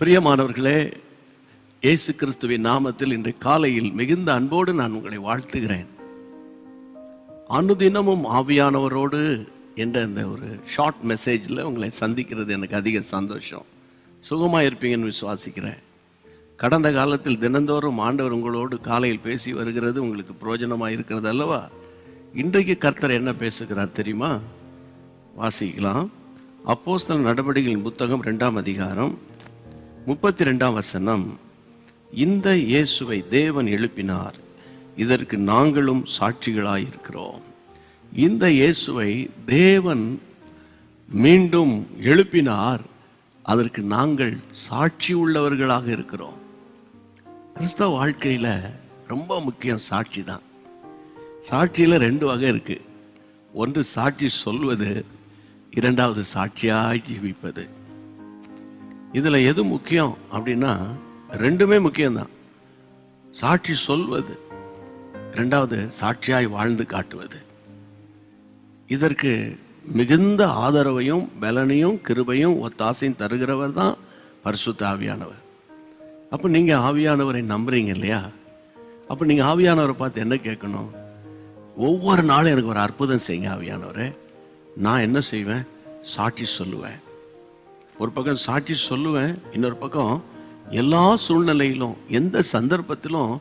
பிரியமானவர்களே, இயேசு கிறிஸ்துவின் நாமத்தில் இன்று காலையில் மிகுந்த அன்போடு நான் உங்களை வாழ்த்துகிறேன். அனுதினமும் ஆவியானவரோடு என்ற அந்த ஒரு ஷார்ட் மெசேஜில் உங்களை சந்திக்கிறது எனக்கு அதிக சந்தோஷம். சுகமாக இருப்பீங்கன்னு விசுவாசிக்கிறேன். கடந்த காலத்தில் தினந்தோறும் ஆண்டவர் உங்களோடு காலையில் பேசி வருகிறது உங்களுக்கு பிரயோஜனமாக இருக்கிறது அல்லவா? இன்றைக்கு கர்த்தர் என்ன பேசுகிறார் தெரியுமா? வாசிக்கலாம். அப்போஸ்தலர் நடபடிகளின் புத்தகம் 2ஆம் அதிகாரம் 32ஆம் வசனம். இந்த இயேசுவை தேவன் எழுப்பினார், இதற்கு நாங்களும் சாட்சிகளாயிருக்கிறோம். இந்த இயேசுவை தேவன் மீண்டும் எழுப்பினார், அதற்கு நாங்கள் சாட்சி உள்ளவர்களாக இருக்கிறோம். கிறிஸ்தவ வாழ்க்கையில ரொம்ப முக்கியம் சாட்சி தான். சாட்சியில 2 வகை இருக்கு. ஒன்று சாட்சி சொல்வது, இரண்டாவது சாட்சியாய் ஜீவிப்பது. இதுல எது முக்கியம் அப்படின்னா, ரெண்டுமே முக்கியம்தான். சாட்சி சொல்வது, இரண்டாவது சாட்சியாய் வாழ்ந்து காட்டுவது. இதற்கு மிகுந்த ஆதரவையும் பலனையும் கிருபையும் ஒத்தாசையும் தருகிறவர் தான் பரிசுத்த ஆவியானவர். அப்போ நீங்க ஆவியானவரை நம்புறீங்க இல்லையா? அப்போ நீங்க ஆவியானவரை பார்த்து என்ன கேட்கணும்? ஒவ்வொரு நாளும் எனக்கு ஒரு அற்புதம் செய்யுங்க ஆவியானவரே. நான் என்ன செய்வேன்? சாட்சி சொல்லுவேன். ஒரு பக்கம் சாட்சி சொல்லுவேன், இன்னொரு பக்கம் எல்லா சூழ்நிலையிலும் எந்த சந்தர்ப்பத்திலும்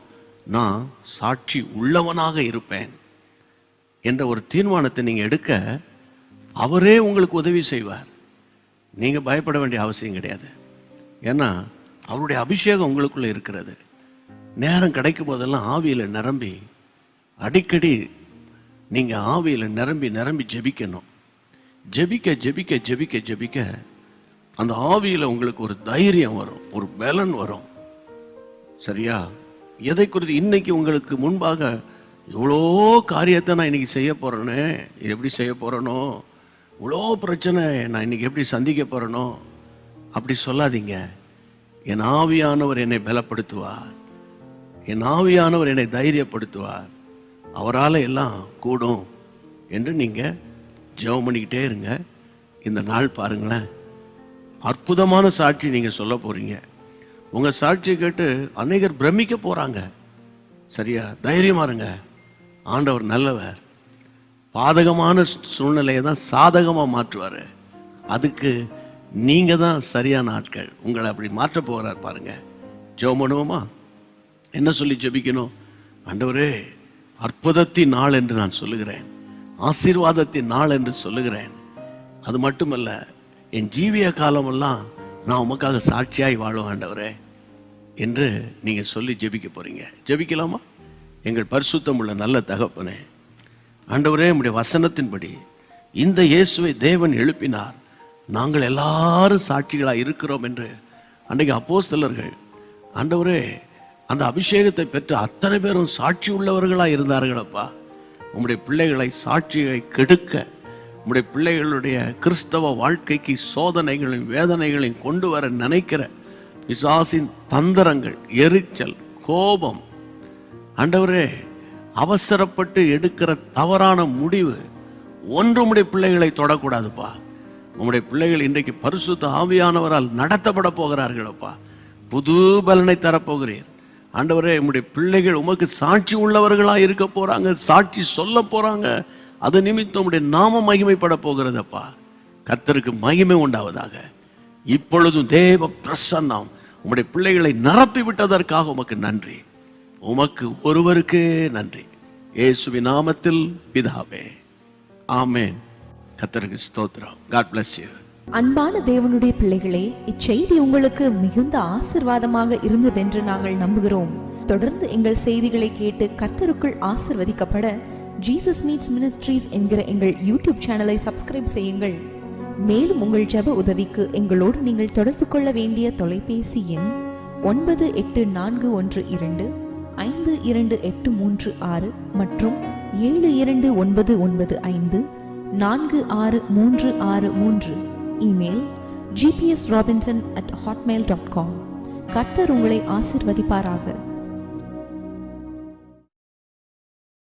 நான் சாட்சி உள்ளவனாக இருப்பேன் என்ற ஒரு தீர்மானத்தை நீங்க எடுக்க அவரே உங்களுக்கு உதவி செய்வார். நீங்க பயப்பட வேண்டிய அவசியம் கிடையாது. ஏன்னா அவருடைய அபிஷேகம் உங்களுக்குள்ள இருக்கிறது. நேரம் கிடைக்கும் போதெல்லாம் ஆவியில நிரம்பி, அடிக்கடி நீங்க ஆவியில நிரம்பி நிரம்பி ஜெபிக்கணும். ஜெபிக்க ஜெபிக்க ஜெபிக்க ஜெபிக்க அந்த ஆவியில உங்களுக்கு ஒரு தைரியம் வரும், ஒரு பலன் வரும். சரியா? எதை குறித்து இன்னைக்கு உங்களுக்கு முன்பாக இவ்வளோ காரியத்தை நான் இன்னைக்கு செய்ய போறேனே, எப்படி செய்ய போறேனோ, இவ்வளோ பிரச்சனை நான் இன்னைக்கு எப்படி சந்திக்க போறேனோ, அப்படி சொல்லாதீங்க. என் ஆவியானவர் என்னை பலப்படுத்துவார், என் ஆவியானவர் என்னை தைரியப்படுத்துவார், அவரால் எல்லாம் கூடும் என்று நீங்க ஜெபம் பண்ணிக்கிட்டே இருங்க. இந்த நாள் பாருங்களேன், அற்புதமான சாட்சி நீங்க சொல்ல போறீங்க. உங்க சாட்சியை கேட்டு அநேகர் பிரமிக்க போறாங்க. சரியா? தைரியமா இருங்க. ஆண்டவர் நல்லவர். பாதகமான சூழ்நிலையை தான் சாதகமா மாற்றுவாரு. அதுக்கு நீங்க தான் சரியான ஆட்கள். உங்களை அப்படி மாற்ற போகிறார் பாருங்க. ஜெபம் பண்ணுவோமா? என்ன சொல்லி ஜெபிக்கணும்? ஆண்டவரே, அற்புதத்தின் நாள் என்று நான் சொல்லுகிறேன், ஆசீர்வாதத்தின் நாள் என்று சொல்லுகிறேன். அது மட்டுமல்ல, என் ஜீவிய காலமெல்லாம் நான் உமக்காக சாட்சியாய் வாழும் ஆண்டவரே என்று நீங்க சொல்லி ஜெபிக்க போறீங்க. ஜெபிக்கலாமா? எங்கள் பரிசுத்தம் உள்ள நல்ல தகப்பனே, ஆண்டவரே, உம்முடைய வசனத்தின்படி இந்த இயேசுவை தேவன் எழுப்பினார், நாங்கள் எல்லாரும் சாட்சிகளாக இருக்கிறோம் என்று அன்றைக்கு அப்போஸ்தலர்கள், ஆண்டவரே, அந்த அபிஷேகத்தை பெற்று அத்தனை பேரும் சாட்சி உள்ளவர்களாக இருந்தார்களப்பா. உம்முடைய பிள்ளைகளை சாட்சியை கெடுக்க, உம்முடைய பிள்ளைகளுடைய கிறிஸ்தவ வாழ்க்கைக்கு சோதனைகளையும் வேதனைகளையும் கொண்டு வர நினைக்கிற பிசாசின் தந்திரங்கள், எரிச்சல், கோபம், ஆண்டவரே, அவசரப்பட்டு எடுக்கிற தவறான முடிவு ஒன்று உம்முடைய பிள்ளைகளை தொடக்கூடாதுப்பா. உம்முடைய பிள்ளைகள் இன்றைக்கு பரிசுத்த ஆவியானவரால் நடத்தப்பட போகிறார்களப்பா. புது பலனை தரப்போகிறீர் ஆண்டவரே. உம்முடைய பிள்ளைகள் உமக்கு சாட்சி உள்ளவர்களாக இருக்க போறாங்க, சாட்சி சொல்ல போறாங்க. அது நிமித்தம் உடைய நாம மகிமைப்பட போகிறதப்பா. கர்த்தருக்கு மகிமை உண்டாவதாக. இப்பொழுதும் தேவ பிரசன்னம் உம்முடைய பிள்ளைகளை நிரப்பி விட்டதற்காக உமக்கு நன்றி. உமக்கு ஒருவருக்கே நன்றி. இயேசுவின் நாமத்தில் பிதாவே, ஆமென். கர்த்தருக்கு ஸ்தோத்திரம். God bless you. அன்பான தேவனுடைய பிள்ளைகளே, இச்செய்தி உங்களுக்கு மிகுந்த ஆசீர்வாதமாக இருந்ததென்று நாங்கள் நம்புகிறோம். தொடர்ந்து எங்கள் செய்திகளை கேட்டு கர்த்தருக்குள் ஆசீர்வதிக்கப்பட ஜீசஸ் மீட்ஸ் மினிஸ்ட்ரீஸ் என்கிற எங்கள் யூடியூப் சேனலை சப்ஸ்கிரைப் செய்யுங்கள். மேலும் உங்கள் ஜெப உதவிக்கு எங்களோடு நீங்கள் தொடர்பு கொள்ள வேண்டிய தொலைபேசி எண் 9842252836 மற்றும் 7299546363. Email gpsrobinson@hotmail.com. கர்த்தர் உங்களை ஆசீர்வதிப்பாராக.